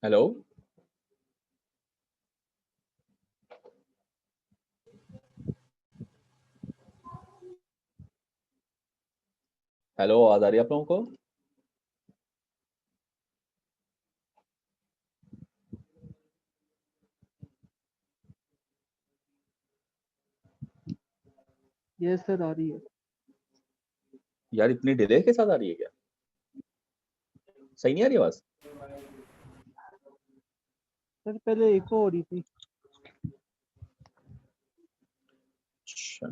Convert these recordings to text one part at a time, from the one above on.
Hello. Hello, आवाज आ रही है आप लोगों को? यस सर, आ रही है। यार इतनी डिले के साथ आ रही है क्या? सही नहीं आ रही आवाज? सर पहले इको हो रही थी। अच्छा,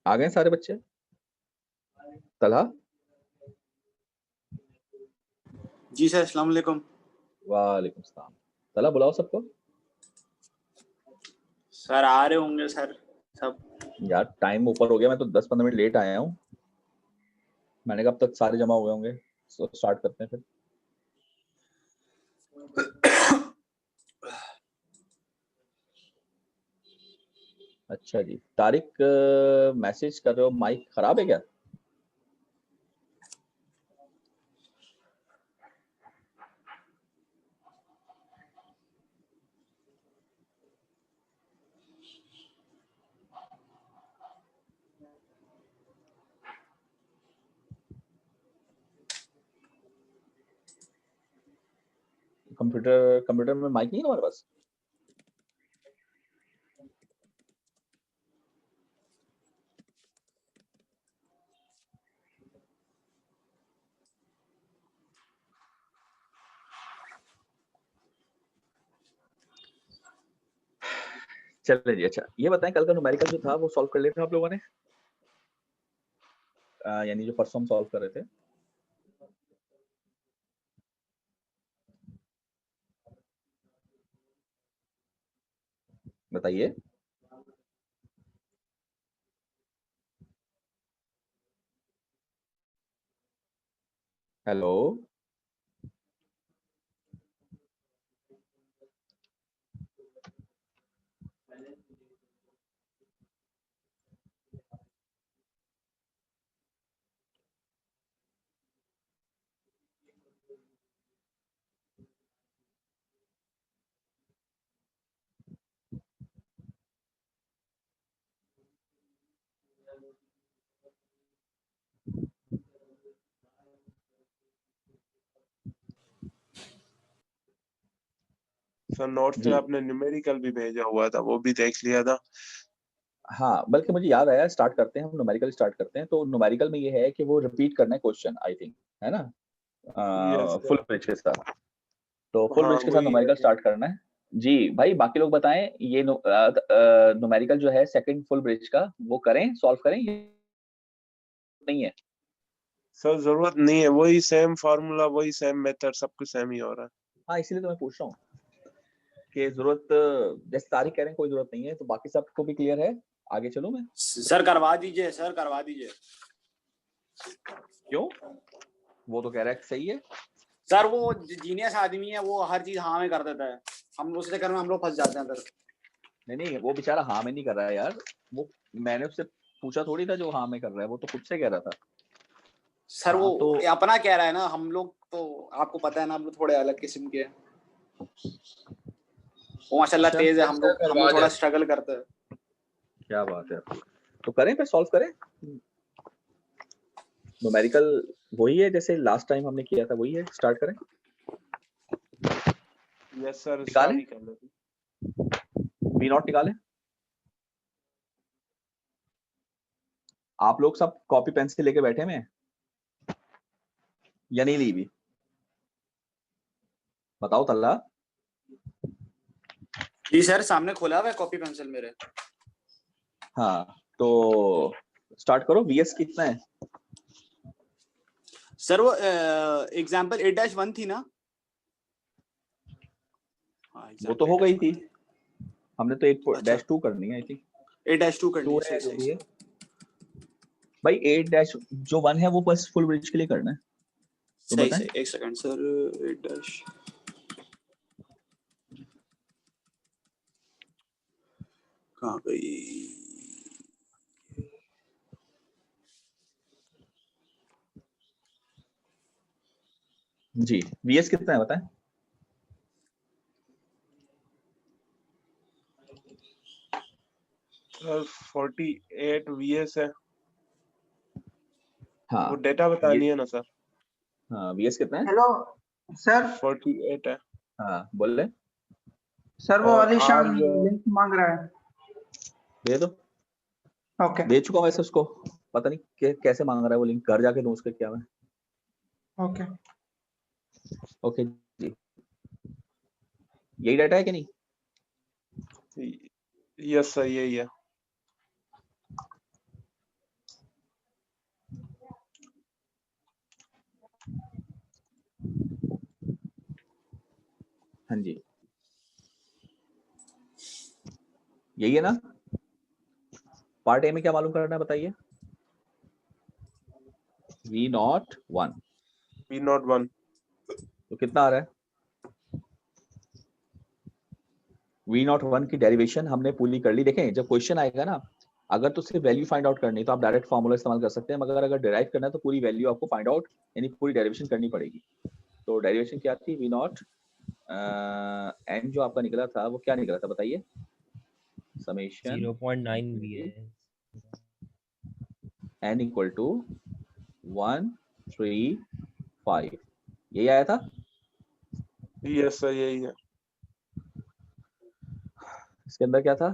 आ गए सारे बच्चे? तलहा। जी सर, अस्सलाम वालेकुम। वालेकुम सलाम। तलहा बुलाओ सबको। सर आ रहे होंगे सर सब। यार टाइम ऊपर हो गया, मैं तो 10-15 मिनट लेट आया हूँ। मैंने कहा अब तक सारे जमा हो गए होंगे, तो स्टार्ट करते हैं फिर। अच्छा जी, तारिक मैसेज कर रहे हो, माइक खराब है क्या? कंप्यूटर में माइक नहीं है तुम्हारे पास? चलिए जी। अच्छा ये बताएं, कल का न्यूमेरिकल जो था वो सॉल्व कर लिया था आप लोगों ने? यानी जो परसों हम सॉल्व कर रहे थे। बताइए। हेलो। सर नोट्स जी में आपने न्यूमेरिकल भी भेजा हुआ था, वो भी देख लिया था। हाँ, बल्कि मुझे याद आया, स्टार्ट करते हैं हम, न्यूमेरिकल स्टार्ट करते हैं। तो न्यूमेरिकल में ये है कि वो रिपीट करना है क्वेश्चन, आई थिंक, है ना? Yes full sir. ब्रिज के साथ। तो फुल हाँ ब्रिज के साथ वही है। न्यूमेरिकल स्टार्ट करना है। जी भाई, बाकी लोग बताएं, ये न्यूमेरिकल जो है सेकंड फुल ब्रिज का, वो करें, सॉल्व करें या नहीं है? सर जरूरत नहीं है, वही सेम फार्मूला, वही सेम मेथड, सब कुछ सेम ही हो रहा है। हाँ, इसीलिए तो मैं पूछ रहा हूँ कि जरूरत, जैसे तारीख कह रहे हैं कोई जरूरत नहीं है, तो बाकी सबको भी क्लियर है? आगे चलूं मैं? सर करवा दीजिए, सर करवा दीजिए। क्यों? वो तो कह रहा है कि सही है। सर वो जीनियस आदमी है, वो हर चीज हाँ में कर देता है। हम उस चक्कर में हम लोग फंस जाते हैं सर। नहीं नहीं, वो बेचारा हाँ में नहीं कर रहा है यार। वो मैंने उससे पूछा थोड़ी था जो हाँ में कर रहा है, वो तो खुद से कह रहा था। सर हाँ वो तो अपना कह रहा है ना, हम लोग तो आपको पता है ना, हम लोग थोड़े अलग किस्म के हैं। वो माशाल्लाह अच्छा, तेज है, हम लोग थोड़ा स्ट्रगल करते हैं। क्या बात है आपकी। तो करें फिर, सॉल्व करें। न्यूमेरिकल वही है जैसे लास्ट टाइम हमने किया था, वही है, स्टार्ट करें। यस सर, स्टार्ट निकालें, ही कर लेते। वी नॉट निकालें। आप लोग सब कॉपी पेंसिल लेके बैठे में या नहीं ली भी? बताओ तल्ला। जी सर, सामने खोला हुआ है कॉपी पेंसिल मेरे। हाँ तो स्टार्ट करो। वीएस कितना है? सर वो एग्जाम्पल 8-1 थी ना? हाँ, वो तो हो गई थी, 8-1 थी। हमने तो अच्छा, 8-2 करनी है, आई थिंक 8-2 करनी 2 है। है सही जो सही भी है सही। भाई। 8 जो 1 है वो बस फुल ब्रिज के लिए करना है। तो सही बताएं। सही, एक सेकंड सर। 8 कहाँ गई? जी VS कितना है बताएं? सर 48 VS है, हाँ वो डेटा बतानी है ना सर। हाँ VS कितना है? हेलो सर, 48 है। हाँ बोल ले, सर वो और आलिशान R जो है लिंक मांग रहा है। दे दो। ओके दे चुका हूँ वैसे उसको, पता नहीं कैसे मांग रहा है वो लिंक, घर जाके दूं उसके क्या मैं। ओके। ओके जी, यही डाटा है कि नहीं? यस सर यही है। हाँ जी यही है ना। पार्ट ए में क्या मालूम करना है बताइए? V01 V01 तो कितना आ रहा है? V01 की डेरिवेशन हमने पूरी कर ली। देखें जब क्वेश्चन आएगा ना, अगर तो सिर्फ वैल्यू फाइंड आउट करनी है तो आप डायरेक्ट फार्मूला इस्तेमाल कर सकते हैं, मगर अगर डिराइव करना है तो पूरी वैल्यू आपको फाइंड आउट यानी पूरी डेरिवेशन करनी पड़ेगी। तो डेरिवेशन क्या थी? V0 n जो आपका निकला था वो क्या निकला था बताइए? Summation 0.9 VS n equal to 135, यही आया था। यस सर यही है। इसके अंदर क्या था?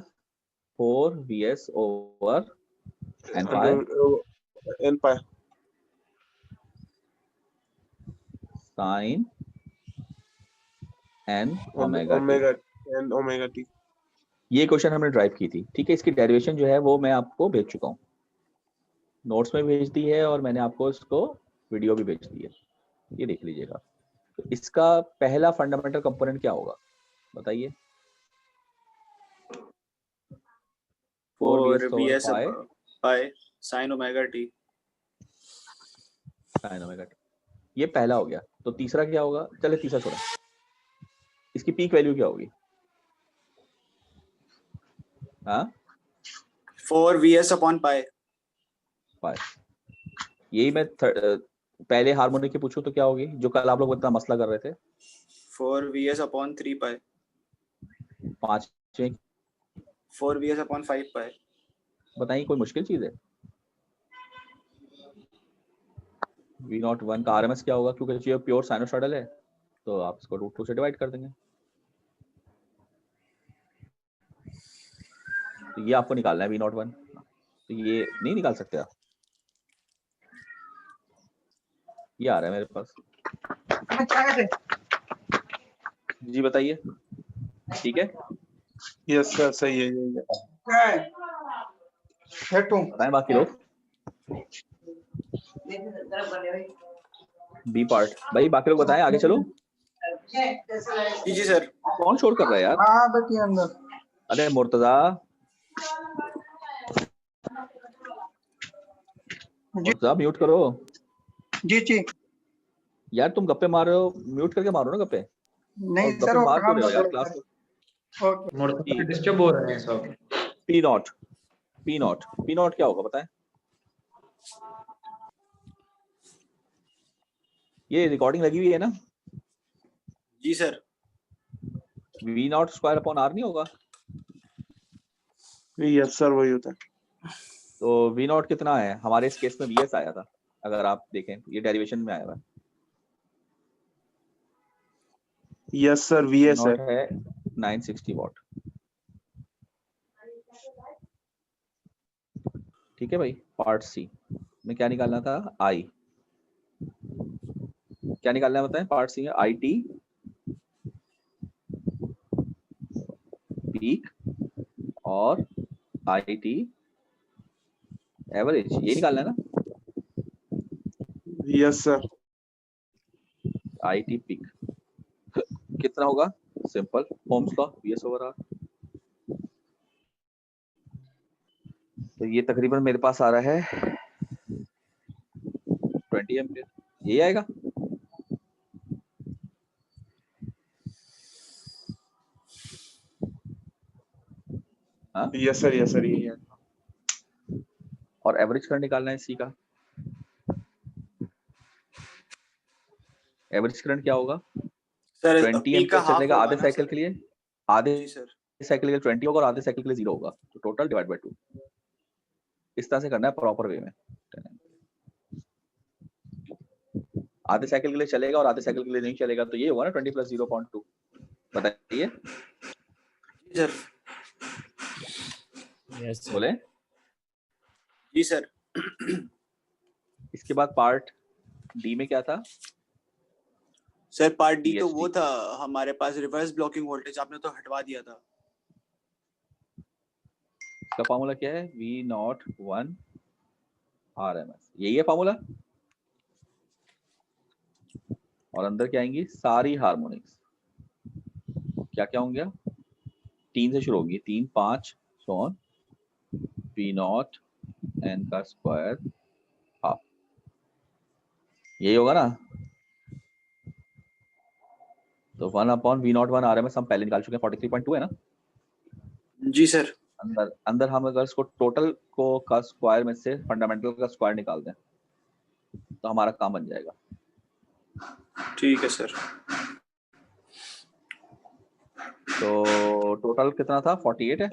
4 VS ओवर n पाई N pi sine n omega t। Omega T. ये क्वेश्चन हमने ड्राइव की थी, ठीक है। इसकी डेरिवेशन जो है वो मैं आपको भेज चुका हूँ, नोट्स में भेज दी है और मैंने आपको इसको वीडियो भी भेज दी है, ये देख लीजिएगा। तो इसका पहला फंडामेंटल कंपोनेंट क्या होगा बताइए? 4 VS over pi sine omega T. Sine omega T, ये पहला हो गया। तो तीसरा क्या होगा? चले तीसरा छोड़ा, इसकी पीक वैल्यू क्या होगी? हाँ 4 VS अपॉन पाई। पाई, यही मैं पहले हार्मोनिक की पूछूं तो क्या होगी, जो कल आप लोग इतना मसला कर रहे थे? 4 VS अपॉन 3 पाई। पांचवें 4 VS अपॉन 5 पाई। बताइए कोई मुश्किल चीज है? V01 का RMS क्या होगा? क्योंकि ये प्योर साइनोसॉइडल है तो आप इसको √2 से डिवाइड कर देंगे। तो ये आपको निकालना है V01, तो ये नहीं निकाल सकते आप, ये आ रहा है मेरे पास। जी बताइए, ठीक है। यस सर सही है यही है। बताएं बाकी लोग। बी पार्ट भाई, बाकी लोग बताएं, आगे चलो। जी सर। कौन शोर कर रहा है यार? हाँ बेटी अंदर। अरे मुर्तजा, मुर्तजा म्यूट करो। जी जी। यार तुम गप्पे मार रहे हो, म्यूट करके मारो ना गप्पे। नहीं और सर गप्पे वो मार क्यों काम रहे हो कर यार रहे क्लास थे। में? ओके। डिस्टर्ब हो रहे हैं सब। P नॉट क्या होगा बताएं? ये रिकॉर्डिंग लगी हुई है ना? जी sir. V0 square upon R नहीं होगा? यस सर वही होता है। तो V0 कितना है? हमारे इस केस में VS आया था, अगर आप देखें ये डेरिवेशन में आया हुआ है। यस सर VS है। V0 है 960 वॉट, ठीक है भाई। पार्ट सी में क्या निकालना था? I, क्या निकालना है बताएं? पार्ट सी में IT पीक और IT एवरेज, ये निकालना है ना? Yes sir. IT पीक कितना होगा? Simple, Ohm's law, VS over R। तो ये तकरीबन मेरे पास आ रहा है 20 एम्पियर, ये आएगा। हाँ, यस सर यही है। और एवरेज करंट निकालना है इसी का। एवरेज करंट क्या होगा? सर 20 पी का एम्पियर हाफ चलेगा होगा आधे ना साइकिल सर? के लिए, आधे जी सर। साइकिल के लिए 20 होगा और आधे साइकिल के लिए 0 होगा, तो टोटल डिवाइड बाय 2। इस तरह से करना है प्रॉपर वे में। आधे साइकिल के लिए चलेगा और आधे साइकिल के लिए नहीं चलेगा, तो ये होगा ना 20 + 0.2। बताइए। Sir yes sir. बोले। जी सर। इसके बाद पार्ट डी में क्या था? सर पार्ट डी तो DST। वो था हमारे पास रिवर्स ब्लॉकिंग वोल्टेज, आपने तो हटवा दिया था। इसका फार्मूला क्या है? V01 RMS, यही है फार्मूला। और अंदर क्या आएंगी? सारी हार्मोनिक्स। क्या क्या होंगे? 3 से शुरू होगी, 3 5 सोन V0 n का स्क्वायर हाफ, यही होगा ना। तो 1/V01 RMS हम पहले निकाल चुके हैं, 43.2 है ना। जी सर। अंदर हम अगर इसको टोटल को का स्क्वायर में से फंडामेंटल का स्क्वायर निकाल दें तो हमारा काम बन जाएगा। ठीक है सर। तो टोटल कितना था? 48 है,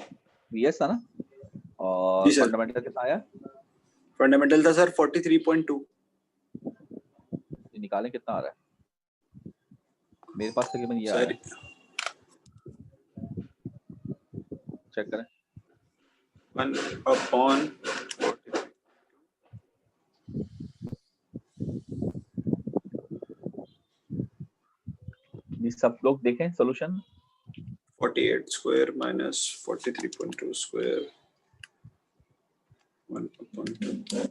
VS था ना। और जी सर। फंडामेंटल कितना आया? फंडामेंटल था सर 43.2। निकालें कितना आ रहा है? मेरे पास तकरीबन ये आया सर है, चेक करें। 1/43। ये सब लोग देखें solution. 48 square minus 43.2 square 1/2।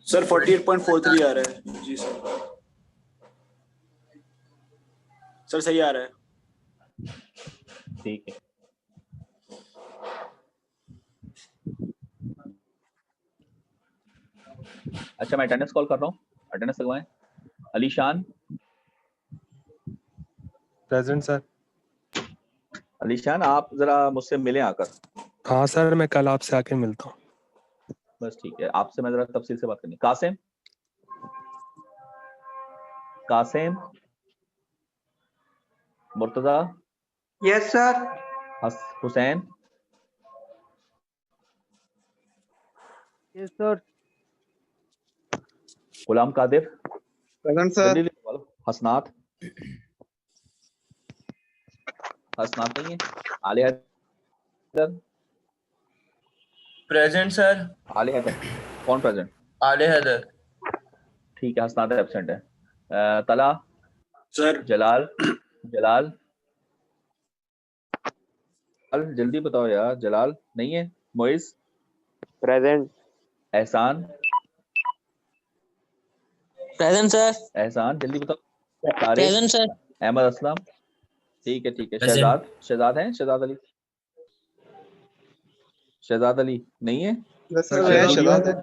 Sir 48.43 आ रहा है। जी सर। सर सही आ रहा है। ठीक है। अच्छा, मैं अटेंडेंस कॉल कर रहा हूँ, अटेंडेंस लगवाएं। अलीशान। Present sir. अलीशान, आप जरा मुझसे मिलें आकर। हाँ सर, मैं कल आपसे आके मिलता हूँ। बस ठीक है, आपसे मैं जरा तफसील से बात करनी। Qasim, Qasim, Murtaza, yes sir. Hussain, yes sir. Ghulam Qadir, present sir. जल्दी लिखवा लो। हसनात, हसनात नहीं है। आले हैदर, प्रेजेंट सर। आले हैदर कौन प्रेजेंट? आले हैदर। ठीक है, हसनात एब्सेंट है। तला, सर। जलाल, जलाल, जल्दी बताओ यार। जलाल नहीं है। Moiz, present. Ehsan, present sir. Ehsan जल्दी बताओ। Tariq, present sir. अहमद असलम, ठीक है ठीक है। Present। शहजाद, शहजाद है? शहजाद अली, शहजाद अली नहीं है। यस सर, है शहजाद है।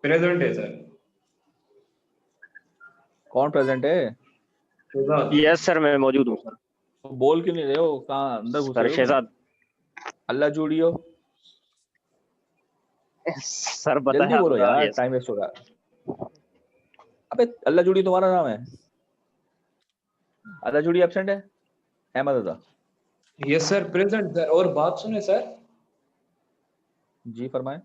प्रेजेंट है सर। कौन प्रेजेंट है? यस सर, मैं मौजूद हूँ सर। बोल क्यों नहीं रहे हो? कहाँ अंदर घुस सर रहे हो? शहजाद। अल्लाह जूड़ियो, सर जल्दी बताया बोलो तो था। यार, यस टाइम वेस्ट हो रहा है। अबे अल्लाह जूड़ी तुम्हारा नाम है? अल्लाह जूड़ी एब्सेंट है। अहमद रजा, यस सर प्रेजेंट सर। और बात सुने सर। जी फरमाएं।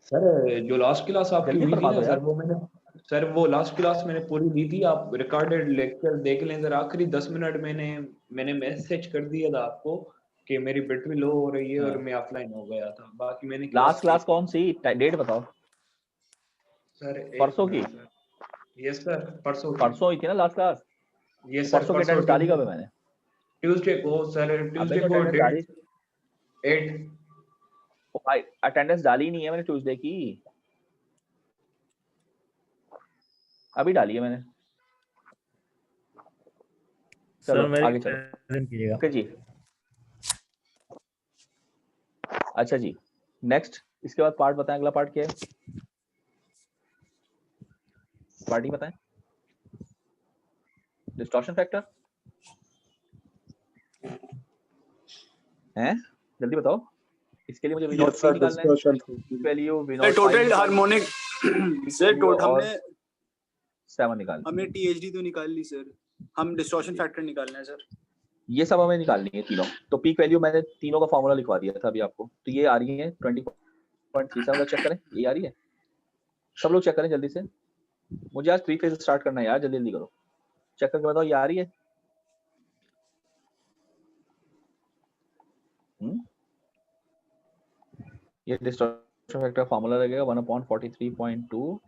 सर जो लास्ट क्लास आपकी जल्दी हुई थी फरमा ना दो सर, यार। वो मैंने सर वो लास्ट क्लास मैंने पूरी ली थी। आप रिकॉर्डेड लेक्चर देख लें सर। आखिरी 10 मिनट मैंने मैसेज कर दिया था आपको कि मेरी बैटरी लो हो रही है और मैं ऑफलाइन हो गया था। बाकी मैंने लास्ट क्लास कौन सी? डेट बताओ। सर परसों की? यस सर परसों की। परसों हुई थी ना लास्ट क्लास? यस सर परसों की परसों अटेंडेंस डाली कब है मैंने? ट्यूसडे को सर। अबे ट्यूसडे तो को अटेंडेंस डाली, 8। अटेंडेंस डाली नहीं है मैंने ट्यूसडे की, अभी डाली है मैंने। सर चलो मेरी आगे चलो। प्रेजेंट कीजिएगा। ओके जी, अच्छा जी नेक्स्ट। इसके बाद पार्ट बताएं, अगला पार्ट क्या है? पार्टी बताएं। डिस्टॉर्शन फैक्टर है, जल्दी बताओ। इसके लिए मुझे V0 यस सर, निकालना है, distortion value V0 total harmonic. Sir total और हमने 7 निकालनी। हमने THD तो निकाल ली सर, हम डिस्टॉर्शन फैक्टर निकालना है सर। ये सब हमें निकालनी है तीनों। तो पीक वैल्यू मैंने तीनों का फॉर्मूला लिखवा दिया था अभी आपको। तो ये आ रही है 20.37। लोग चेक करें, ये आ रही है? सब लोग चेक करें जल्दी से। मुझे आज 3 फेज स्टार्ट करना है यार, जल्दी जल्दी करो। चेक करके बताओ, ये आ रही है? ये डिस्टॉर्शन फैक्टर फॉर्मूला लगेगा 1/43.2,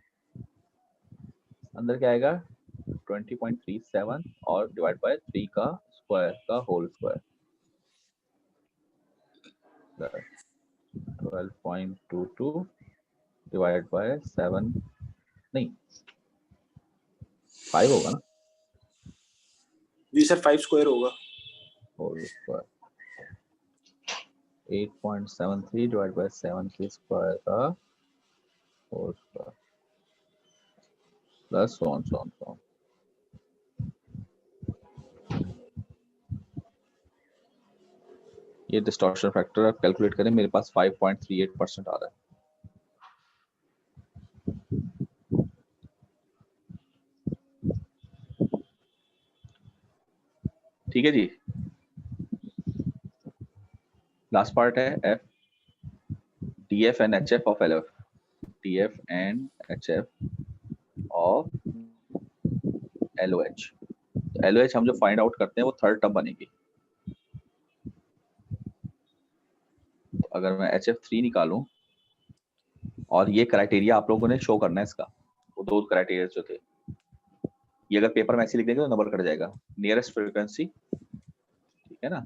अंदर क्या आएगा 20.37 और डिवाइड बाय 3 का स्क्वायर का होल स्क्वायर 12.22 डिवाइड बाय 7 नहीं 5 होगा ना? जी सर 5 स्क्वायर होगा। होल स्क्वायर 8.73 डिवाइड बाय 7 के स्क्वायर का whole square plus so on. ये डिस्टॉर्शन फैक्टर आप कैलकुलेट करें, मेरे पास 5.38% आ रहा है। ठीक है जी। लास्ट पार्ट है F, DF and HF of LF, DF and HF of LOH। LOH हम जो फाइंड आउट करते हैं वो थर्ड टर्म बनेगी। तो अगर मैं HF3 निकालूं और ये क्राइटेरिया आप लोगों ने शो करना है इसका, वो दो क्राइटेरिया जो थे, ये अगर पेपर में ऐसे लिख देंगे तो नंबर कट जाएगा। नियरेस्ट फ्रीक्वेंसी, ठीक है ना?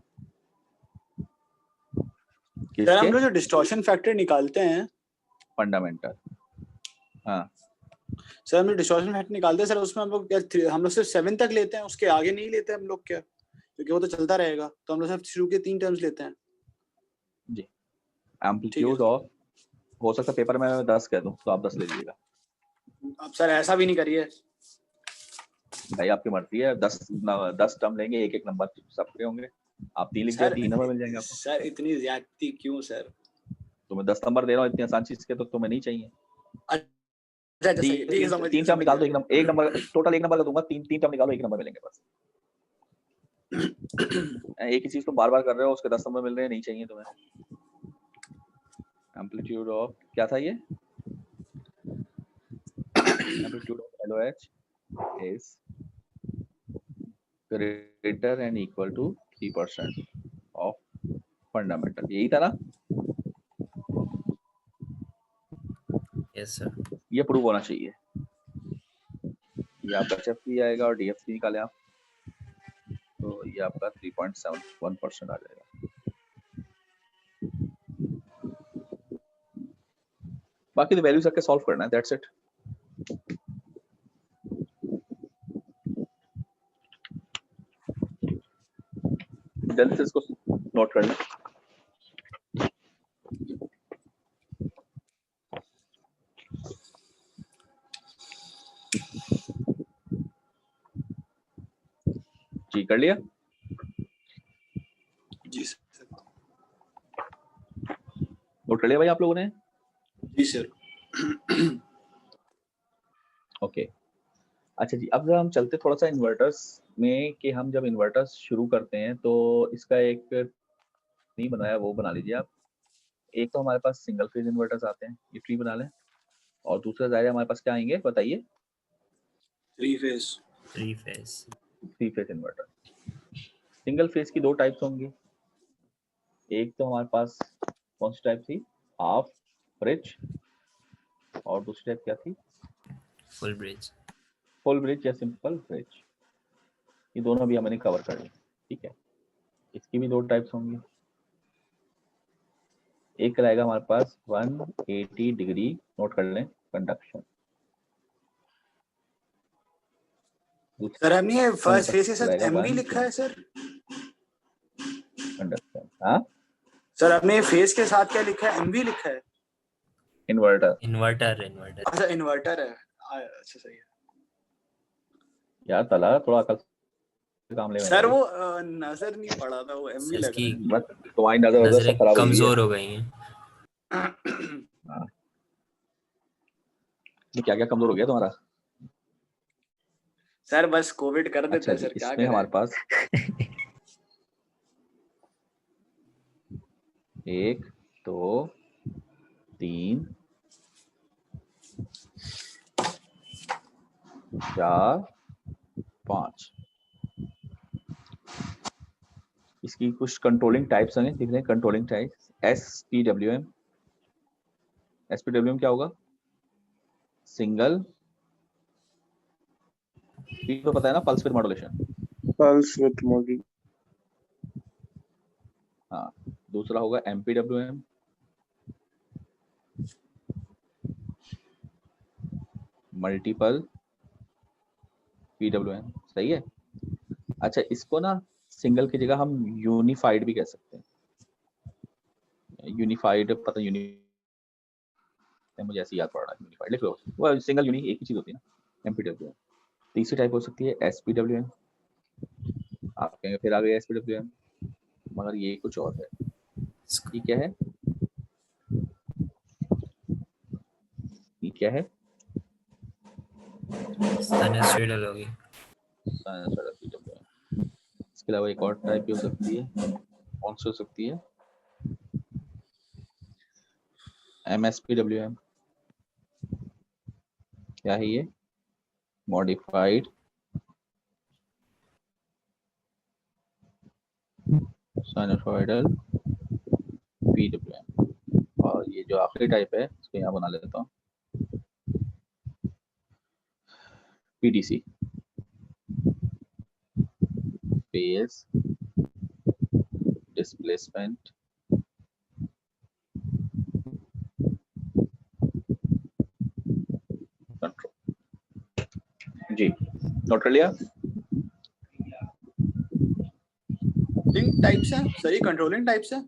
सर हम लोग जो डिस्टॉर्शन फैक्टर निकालते हैं फंडामेंटल, हाँ सर, हम लोग डिस्टॉर्शन फैक्टर निकालते हैं सर, उसमें हम लोग सिर्फ 7 तक लेते हैं, उसके आगे नहीं लेते हम लोग क्या? क्योंकि वो तो चलता रहेगा, तो हम लोग सिर्फ शुरू के 3 टर्म्स लेते हैं जी। एम्पलीट्यूड ऑफ, हो सकता है पेपर में 10 कह दूं तो आप 10 ले लीजिएगा। अब सर ऐसा भी नहीं करिए भाई, आपकी मर्जी है। 10 टर्म लेंगे, एक नंबर सबके होंगे। आप 3 लिख दिया, 3 नंबर मिल जाएंगे आपको। सर इतनी ज्यादती क्यों सर? तुम्हें 10 नंबर दे रहा हूँ इतनी आसान चीज के, तो तुम्हें नहीं चाहिए। अच्छा ठीक है, समझ 3 टर्म निकाल दो, एक नंबर टोटल, एक नंबर का दूंगा। 3 टर्म निकालो, 1 नंबर मिलेंगे बस। एक ही चीज तुम बार-बार कर रहे हो, उसके 10 नंबर मिल रहे हैं, नहीं चाहिए तुम्हें। एम्पलीट्यूड ऑफ क्या था ये? Amplitude of LOH is greater and equal to 3% of fundamental, यही था ना? Yes sir. ये प्रूव होना चाहिए। ये आपका HF3 आएगा और DF3 निकाले आप, तो ये आपका 3.71% आ जाएगा। बाकी तो वैल्यूज आके सॉल्व करना है, दैट्स इट। जल्दी से इसको नोट कर लें। जी कर लिया? जी सर। नोट कर लिया भाई आप लोगों ने? जी सर। ओके अच्छा जी, अब हम चलते थोड़ा सा इन्वर्टर्स में, कि हम जब इन्वर्टर्स शुरू करते हैं तो इसका एक ट्री बनाया, वो बना लीजिए आप। एक तो हमारे पास सिंगल फेज इन्वर्टर्स आते हैं, ये ट्री बना लें। और दूसरा जाएगा हमारे पास क्या आएंगे बताइए? 3 phase. 3 phase. 3 phase inverter. Single phase की 2 टाइप्स होंगी। एक तो हमारे पास कौन सी टाइप थी? हाफ ब्रिज, और दूसरी टाइप क्या थी? Full bridge. फुल ब्रिज या सिंपल ब्रिज, ये दोनों भी हमने कवर कर ली। ठीक है, इसकी भी 2 टाइप्स होंगी। एक रहेगा हमारे पास 180 डिग्री, नोट कर लें, कंडक्शन। सर हमने ये फर्स्ट फेज के साथ एमवी लिखा है सर? कंडक्शन, हाँ सर आपने फेज के साथ क्या लिखा है? एमवी लिखा है? इन्वर्टर। इन्वर्टर। अच्छा इन्वर्टर है, अच्छा सही है। यार तला थोड़ा अकल से काम ले सर वो नजर नहीं पड़ा था, वो एमवी लग रहा है। बस तुम्हारी नजर सब खराब हो गई है। कमजोर हो गई हैं। क्या क्या कमजोर हो गया तुम्हारा? सर बस कोविड कर देता अच्छा है जी, सर, क्या इसमें हमारे करें। पास 1 2 3 4 5। इसकी कुछ कंट्रोलिंग टाइप्स हैं, दिख रहे हैं कंट्रोलिंग टाइप्स। SPWM। SPWM क्या होगा? सिंगल, तो पता है ना, pulse with modulation. Pulse with module. हाँ, दूसरा होगा MPWM, मल्टीपल PWM। सही है। अच्छा, इसको ना सिंगल की जगह हम यूनिफाइड भी कह सकते हैं। यूनिफाइड, पता मुझे ऐसे याद पड़ रहा है, यूनिफाइड लिख लो, वो सिंगल यूनि एक ही चीज होती है ना, MPWM। तीसरी टाइप हो सकती है SPWM। आप कहेंगे फिर आ गया SPWM, मगर ये कुछ और है। ये क्या है? ये क्या है? साइनसॉइडल होगी। Sinusoidal PWM। इसके अलावा एक और टाइप भी हो सकती है, कौन सी हो सकती है? MSPWM। क्या है ये? Modified sinusoidal PWM। और ये जो आखिरी टाइप है, इसको यहाँ बना लेता हूँ, PDC, फेज डिस्प्लेसमेंट कंट्रोल। जी, नोट कर लिया? टाइप्स हैं सर, ये कंट्रोलिंग टाइप्स हैं।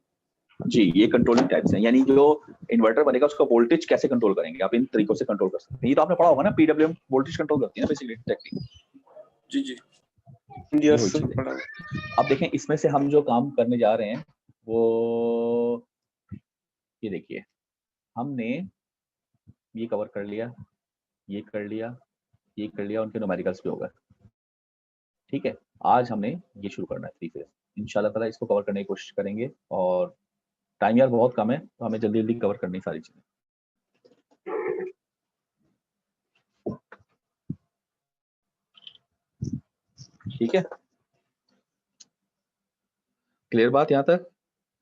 जी, ये कंट्रोलिंग टाइप्स हैं, यानी जो इन्वर्टर बनेगा उसका वोल्टेज कैसे कंट्रोल करेंगे, आप इन तरीकों से कंट्रोल कर सकते हैं। ये तो आपने पढ़ा होगा ना, PWM वोल्टेज कंट्रोल करती है ना बेसिकली टेक्निक। जी जी यस सर, पढ़ा। अब देखें, इसमें से हम जो काम करने जा रहे हैं वो ये देखिए, हमने ये कवर कर लिया, ये कर लिया, ये कर लिया, उनके न्यूमेरिकल्स भी होगा। ठीक है, आज हमने ये शुरू करना है 3 फेज। इंशाल्लाह ताला इसको कवर करने की कोशिश करेंगे, और टाइम यार बहुत कम है, तो हमें जल्दी जल्दी कवर करनी सारी चीजें। ठीक है, क्लियर बात यहाँ तक?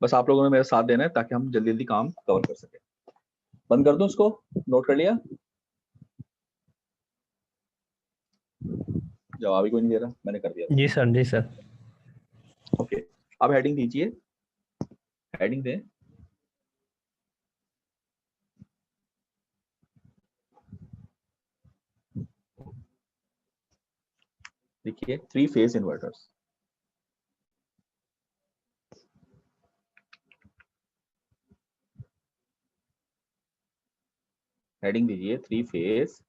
बस आप लोगों ने मेरा साथ देना है ताकि हम जल्दी जल्दी काम कवर कर सके। बंद कर दूं इसको? नोट कर लिया? जवाब ही कोई नहीं दे रहा, मैंने कर दिया। जी सर, जी सर। ओके, अब हेडिंग दीजिए, हेडिंग दें। देखिए, 3 फेज इन्वर्टर्स। हेडिंग दीजिए 3 फेज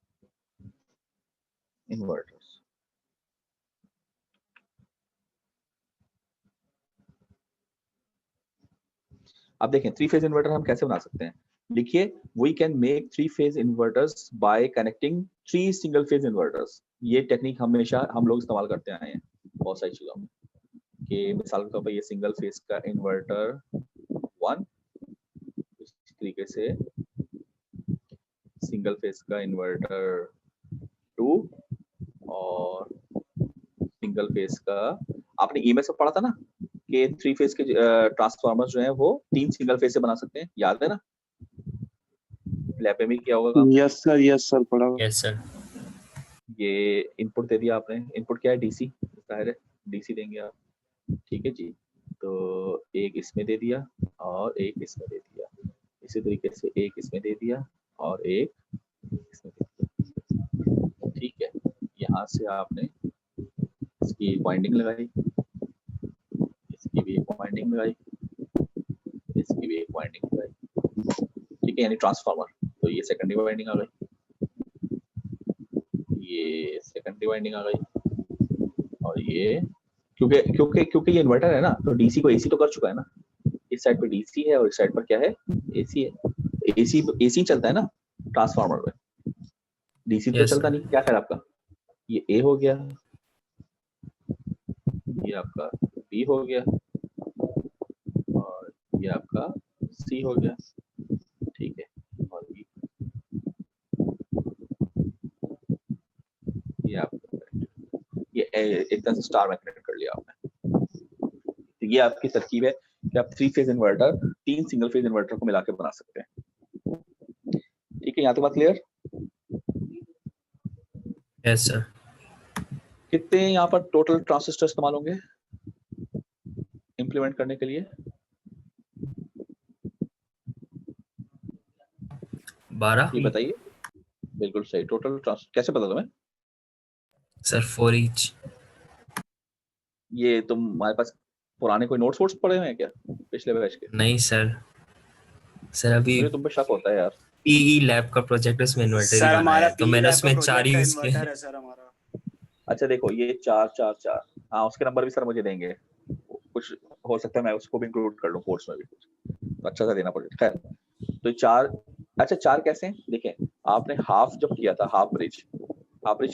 इन्वर्टर्स। अब देखें 3 फेज इन्वर्टर हम कैसे बना सकते हैं। लिखिए, we can make 3 phase inverters by connecting 3 single phase inverters. ये टेक्निक हमेशा हम लोग इस्तेमाल करते आए हैं बहुत सारी चीजों में, कि मिसाल के तौर पर ये सिंगल फेज का इन्वर्टर 1, इस तरीके से सिंगल फेज का इन्वर्टर 2, और सिंगल फेज का, आपने ईमेल से पढ़ा था ना कि 3 फेज के ट्रांसफार्मर जो हैं वो 3 सिंगल फेज से बना सकते हैं, याद है ना? लैब में भी किया होगा काम। यस सर, पढ़ा। Yes sir. ये इनपुट दे दिया आपने, इनपुट क्या है? DC, जाहिर है DC देंगे आप। ठीक है जी, तो एक इसमें दे दिया और एक इसमें दे दिया, इसी तरीके से एक इसमें दे दिया और एक इसमें दे दिया। ठीक है, यहाँ से आपने इसकी वाइंडिंग लगाई, इसकी भी एक वाइंडिंग लगाई, इसकी भी एक वाइंडिंग लगाई। ठीक है, यानी ट्रांसफार्मर। तो ये सेकेंडरी वाइंडिंग आ गई, ये सेकेंडरी वाइंडिंग आ गई, और ये क्योंकि ये इन्वर्टर है ना, तो DC को AC तो कर चुका है ना। इस साइड पे DC है और इस साइड पर क्या है? AC है। AC चलता है ना ट्रांसफार्मर में, DC तो Yes, चलता sir. नहीं। क्या ख्याल आपका? ये ए हो गया, ये आपका बी हो गया और ये आपका सी हो गया, ठीक है। और ये आपका ये एक तरह से स्टार में कनेक्ट कर लिया आपने। तो ये आपकी तरकीब है कि आप 3 phase inverter 3 single phase inverter को मिला के बना सकते हैं, ठीक है। यहाँ तक बात क्लियर? Yes sir. कितने यहाँ पर टोटल ट्रांजिस्टर इस्तेमाल होंगे इम्प्लीमेंट करने के लिए? 12 ये बताइए। बिल्कुल सही। टोटल कैसे पता तुम्हें? Sir 4 each. ये तुम्हारे पास पुराने कोई नोट्स वोट्स पड़े हुए हैं क्या पिछले बैच के? नहीं सर, सर अभी मुझे तुम पे शक होता है यार। पीई लैब का प्रोजेक्ट है, उसमें इन्वर्टर सर ही हमारा बनाया है, तो PE मैंने लैब उसमें का 4 प्रोजेक्ट का यूज किए। इन्वर्टर है सर हमारा। अच्छा देखो ये 4 4 4, हाँ उसके नंबर भी सर मुझे देंगे, कुछ हो सकता है मैं उसको भी इंक्लूड कर लूँ कोर्स में भी, कुछ तो अच्छा सा देना पड़ेगा। खैर तो 4, अच्छा 4 कैसे? देखें आपने हाफ जब किया था, हाफ ब्रिज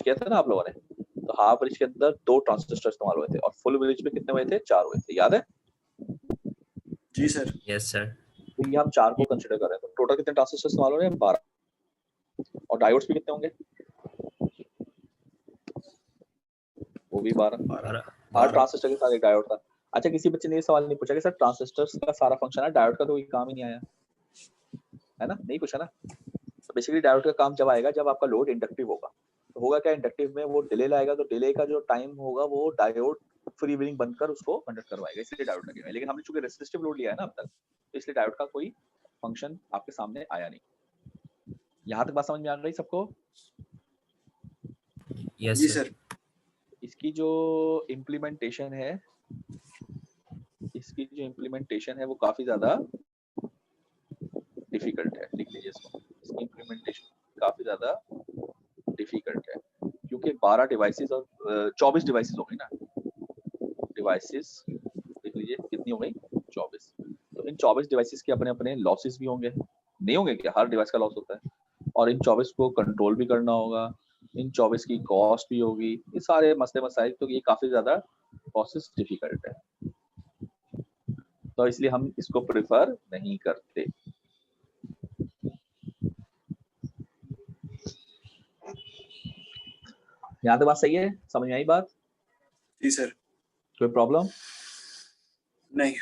किया था ना आप लोगों ने, तो हाफ ब्रिज के अंदर 2 ट्रांजिस्टर इस्तेमाल हुए थे और फुल ब्रिज में कितने हुए थे? 4 हुए थे, याद है? जी सर। Yes sir. तो ये हम 4 को कंसीडर कर रहे हैं, तो टोटल कितने ट्रांजिस्टर इस्तेमाल हो रहे हैं? 12। और डायोड्स भी कितने होंगे? वो भी 12। हर ट्रांजिस्टर के साथ एक डायोड था। अच्छा किसी बच्चे ने ये सवाल नहीं पूछा कि सर ट्रांजिस्टर्स का सारा फंक्शन है, डायोड का तो कोई काम ही नहीं आया, है ना? नहीं पूछा ना। तो बेसिकली डायोड का काम जब आएगा जब आपका लोड इंडक्टिव होगा, तो होगा क्या? इंडक्टिव में वो डिले लाएगा, तो डिले का जो टाइम होगा वो डायोड फ्री व्हीलिंग बनकर उसको कंडक्ट करवाएगा, इसलिए डायोड लगेगा। लेकिन हमने चूंकि रेसिस्टिव लोड लिया है ना अब तक, तो इसलिए डायोड का कोई फंक्शन आपके सामने आया नहीं। यहाँ तक बात समझ में आ रही सबको? यस जी सर। सर। इसकी जो इम्प्लीमेंटेशन है वो काफी ज्यादा डिफिकल्ट है, लिख लीजिए इसको। इसकी इम्प्लीमेंटेशन काफी ज्यादा डिफिकल्ट है क्योंकि 12 डिवाइसेस और 24 डिवाइसेस हो गई ना। डिवाइसेस लिख लीजिए कितनी हो गई? 24। तो इन 24 डिवाइसेस के अपने अपने लॉसेस भी होंगे, नहीं होंगे क्या? हर डिवाइस का लॉस होता है, और इन 24 को कंट्रोल भी करना होगा, इन 24 की कॉस्ट भी होगी, ये सारे मसले मसाइल, तो ये काफी ज्यादा प्रोसेस डिफिकल्ट है, तो इसलिए हम इसको प्रेफर नहीं करते। यहाँ तक बात सही है? समझ में आई बात? जी सर। कोई प्रॉब्लम? नहीं।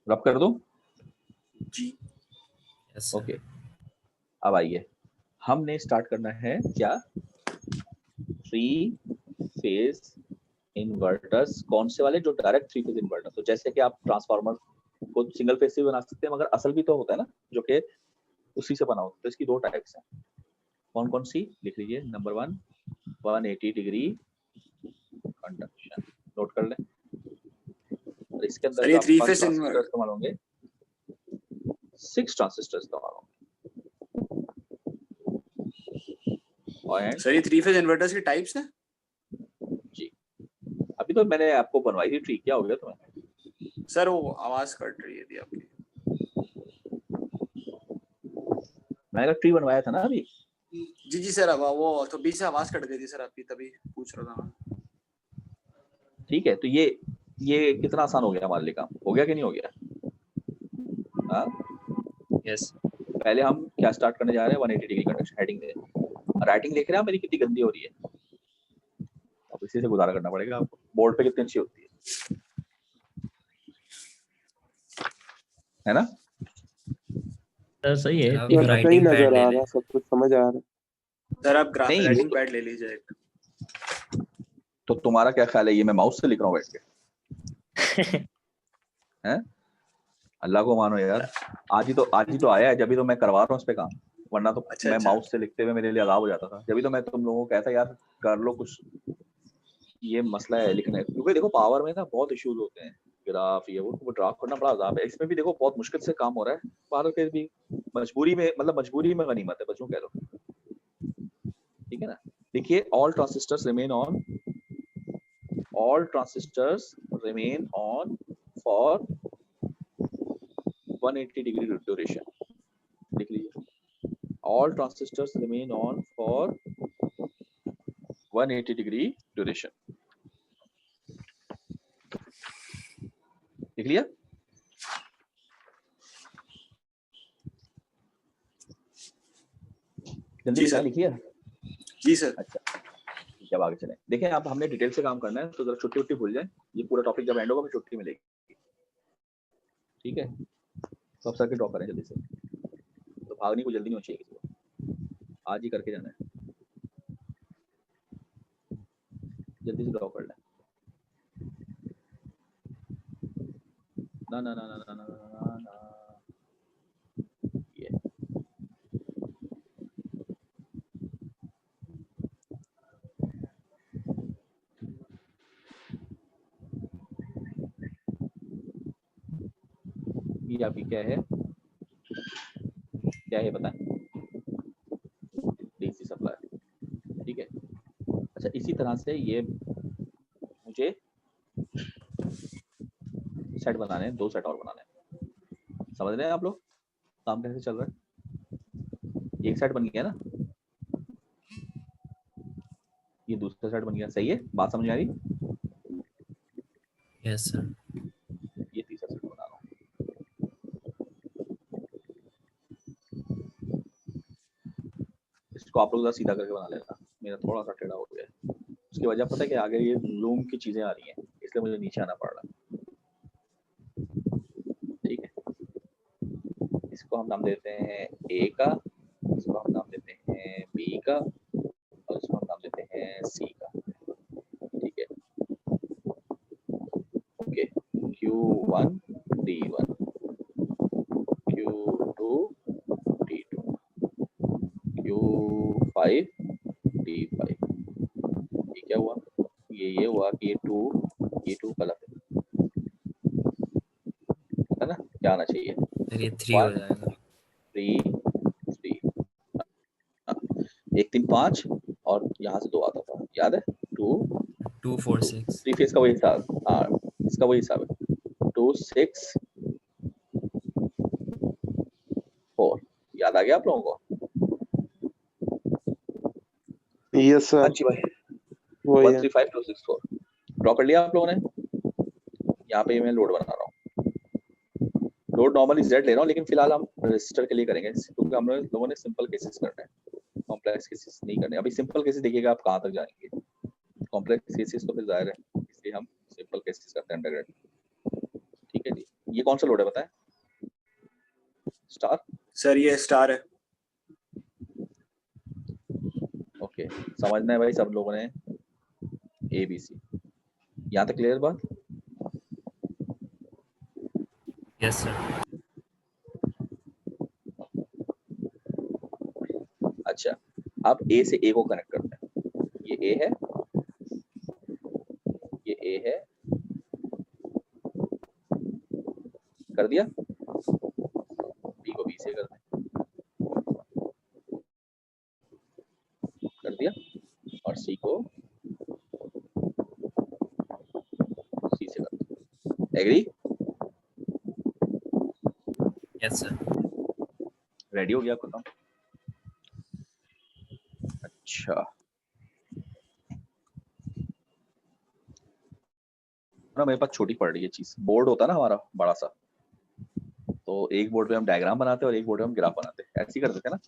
रब कर दूं? जी। Yes sir. ओके अब आइए, हमने स्टार्ट करना है क्या? 3 फेज इन्वर्टर्स। कौन से वाले? जो डायरेक्ट 3 फेज इन्वर्टर। तो जैसे कि आप ट्रांसफार्मर को सिंगल फेज से भी बना सकते हैं, मगर असल भी तो होता है ना जो कि उसी से बना होता है। तो इसकी 2 टाइप्स हैं। कौन कौन सी? लिख लीजिए। नंबर 1 180 डिग्री कंडक्शन, नोट कर लें। और इसके अंदर सर जो ये आपके 3 पास फेज ट्रांजिस्टर इस्तेमाल होंगे, 6 ट्रांजिस्टर इस्तेमाल होंगे। और सर ये 3 फेज इन्वर्टर्स की टाइप्स हैं? जी अभी तो मैंने आपको बनवाई थी ट्री, क्या हो गया तुम्हें? सर वो आवाज कट रही है आपकी। मैंने ट्री बनवाया था ना अभी। जी जी सर, अब वो तो बीच से आवाज कट गई थी सर आपकी, तभी पूछ रहा था मैं। ठीक है, तो ये कितना आसान हो गया हमारे लिए, काम हो गया कि नहीं हो गया? हाँ यस। पहले हम क्या स्टार्ट करने जा रहे हैं? 180 डिग्री कंडक्शन। हेडिंग दे, राइटिंग देख रहे हैं मेरी कितनी गंदी हो रही है? अब इसी से गुजारा करना पड़ेगा आपको। बोर्ड पे कितनी अच्छी होती है ना? सर सही है, सर, एक सही राइटिंग पैड नजर ले आ लें। रहा, सब कुछ समझ आ रहा है। सर आप ग्राफ नहीं, राइटिंग वो तो- पैड ले लीजिए एक। तो तुम्हारा क्या ख्याल है, ये मैं माउस से लिख रहा हूँ बैठ के? हैं? अल्लाह को मानो यार, आज ही तो आया है, जब भी तो मैं करवा रहा हूँ इस पे काम, वरना तो अच्छा, मैं अच्छा। माउस से लिखते हुए मेरे लिए अलाव हो जाता था। जब भी तो मैं तुम लोगों को कहता यार कर लो कुछ, ये मसला है लिखने, क्योंकि देखो पावर में ना बहुत इश्यूज होते हैं, ग्राफ ये वो ड्राफ्ट करना बड़ा अजाब है। इसमें भी देखो बहुत मुश्किल से काम हो रहा है, पर फिर भी मजबूरी में, मतलब मजबूरी में गनीमत है बच्चों, कह लो, ठीक है ना? देखिए all transistors remain on for 180 degree duration. लिख लीजिए, all transistors remain on for 180 degree duration. लिख लिया? जल्दी जी बताएं, सर। लिख लिया? जी सर। अच्छा ठीक है, अब आगे चलें। देखें आप, हमने डिटेल से काम करना है, तो जरा छुट्टी उट्टी भूल जाए, ये पूरा टॉपिक जब एंड होगा फिर छुट्टी मिलेगी, ठीक है? तो आप सर्किट ड्रॉ करें जल्दी से, तो भागने को जल्दी नहीं होनी चाहिए किसी को, आज ही करके जाना है, जल्दी से ड्रॉ कर लें। ना ना ना ना ना ना ना ना, ये आपकी क्या है, क्या है बताएं? डीसी सप्लाई, ठीक है। अच्छा इसी तरह से ये मुझे सेट बनाने हैं, 2 सेट और बनाने हैं, समझ रहे हैं आप लोग काम कैसे चल रहा है? एक सेट बन गया ना, ये दूसरा सेट बन गया, सही है? बात समझ में आ रही? Yes sir. ये तीसरा सेट बना रहा हूँ, इसको आप लोग जरा सीधा करके बना लेना, मेरा थोड़ा सा टेढ़ा हो गया है, उसकी वजह पता है कि आगे ये जूम की चीजें आ रही हैं, इसलिए मुझे नीचे आना पड़ रहा है, ठीक है। इसको हम नाम देते हैं ए का, इसको हम नाम देते हैं बी का, और इसको हम नाम देते हैं सी का, ठीक है। Okay, Q1 D1, Q2 D2, Q5 D5। ये क्या हुआ? ये हुआ कि ये टू गलत है ना? क्या आना चाहिए? फिर ये 3 हो जाएगा। 3 3, 1 3 5, और यहाँ से 2 आता था, याद है? 2 2 4 6। 3 फेज का वही हिसाब, हाँ इसका वही हिसाब है, 2 6 4, याद आ गया आप लोगों को? यस सर, अच्छी भाई, वही 1 है। 3 5 2 6 4 ड्रॉ कर लिया आप लोगों ने? यहाँ पे मैं लोड बना रहा हूँ, लोड नॉर्मली Z ले रहा हूँ, लेकिन फिलहाल हम रजिस्टर के लिए करेंगे, क्योंकि हम लोगों ने सिंपल केसेस करने हैं, कॉम्प्लेक्स केसेस नहीं करने। अभी सिंपल केसेस देखिएगा आप कहाँ तक जाएंगे, कॉम्प्लेक्स केसेस तो फिर जाहिर है, इसलिए हम सिंपल केसेस करते हैं अंडरग्रेड, ठीक है जी। ये कौन सा लोड है बताएं? स्टार? सर ये स्टार है। ओके, समझना है भाई सब लोगों ने, ABC, यहाँ तक क्लियर बात? Yes sir. अच्छा, अब A से A को कनेक्ट करते हैं, ये A है, ये A है, कर दिया, B को B से कर दिया, और C को C से कर दिया, एग्री? Yes sir. रेडी हो गया आपका काम? अच्छा, ना मेरे पास छोटी पड़ रही है चीज, बोर्ड होता है ना हमारा बड़ा सा, तो एक बोर्ड पे हम डायग्राम बनाते हैं और एक बोर्ड पे हम ग्राफ बनाते हैं, ऐसे ही कर देते हैं ना,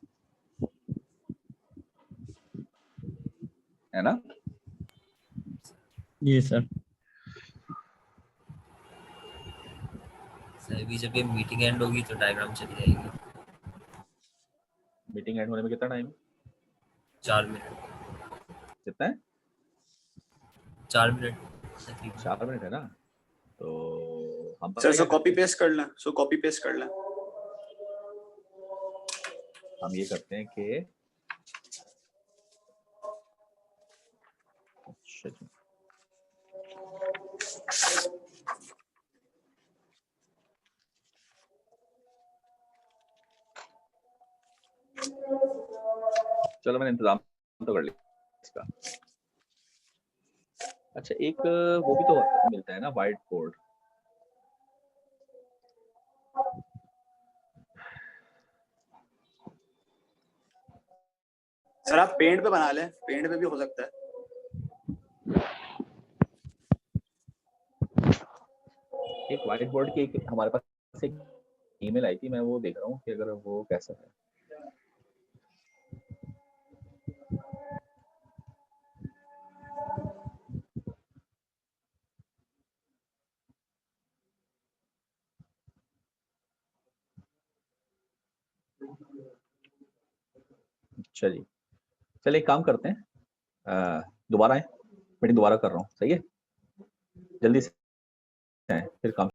है ना? जी सर। सर अभी जब ये मीटिंग एंड होगी तो डायग्राम चली जाएगी। मीटिंग एंड होने में कितना टाइम? 4 मिनट। कितना है? 4 मिनट। 4 मिनट है ना, तो हम सर सो कॉपी पेस्ट कर लें, सो कॉपी पेस्ट कर लें। हम ये करते हैं कि अच्छा जी, चलो मैंने इंतजाम तो कर लिया इसका। अच्छा एक वो भी तो मिलता है ना, व्हाइट बोर्ड, सर आप पेंट पे बना लें, पेंट पे भी हो सकता है। व्हाइट बोर्ड की एक हमारे पास एक ईमेल आई थी, मैं वो देख रहा हूँ कि अगर वो कैसा है। चलिए चलिए एक काम करते हैं, दोबारा आए, मीटिंग दोबारा कर रहा हूँ, सही है, जल्दी से आएं, फिर काम